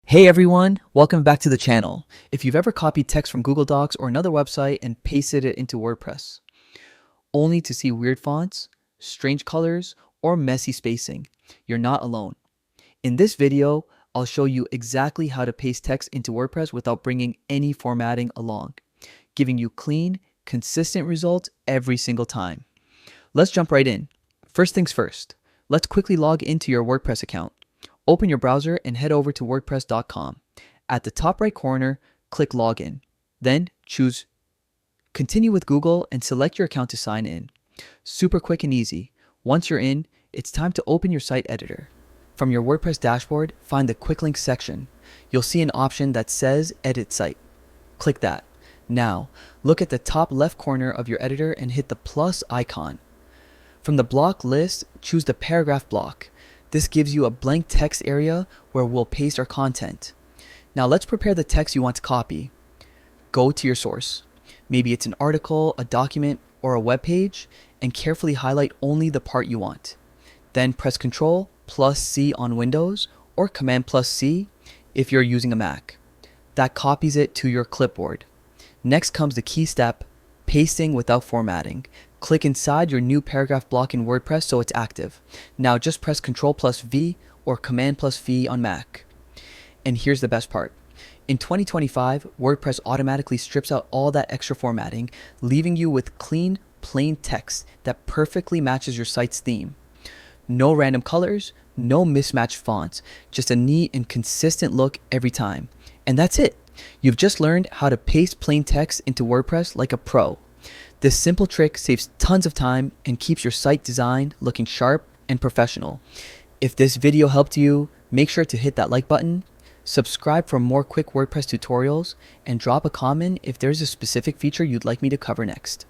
Hey everyone, welcome back to the channel. If you've ever copied text from Google Docs or another website and pasted it into WordPress, only to see weird fonts, strange colors, or messy spacing, you're not alone. In this video, I'll show you exactly how to paste text into WordPress without bringing any formatting along, giving you clean, consistent results every single time. Let's jump right in. First things first, let's quickly log into your WordPress account. Open your browser and head over to wordpress.com. At the top right corner, click Login. Then choose Continue with Google and select your account to sign in. Super quick and easy. Once you're in, it's time to open your site editor. From your WordPress dashboard, find the Quick Links section. You'll see an option that says Edit Site. Click that. Now, look at the top left corner of your editor and hit the plus icon. From the block list, choose the paragraph block. This gives you a blank text area where we'll paste our content. Now let's prepare the text you want to copy. Go to your source. Maybe it's an article, a document, or a web page, and carefully highlight only the part you want. Then press Ctrl plus C on Windows or Command plus C if you're using a Mac. That copies it to your clipboard. Next comes the key step, pasting without formatting. Click inside your new paragraph block in WordPress so it's active. Now just press Ctrl plus V or Command plus V on Mac. And here's the best part. In 2025, WordPress automatically strips out all that extra formatting, leaving you with clean, plain text that perfectly matches your site's theme. No random colors, no mismatched fonts, just a neat and consistent look every time. And that's it. You've just learned how to paste plain text into WordPress like a pro. This simple trick saves tons of time and keeps your site design looking sharp and professional. If this video helped you, make sure to hit that like button, subscribe for more quick WordPress tutorials, and drop a comment if there's a specific feature you'd like me to cover next.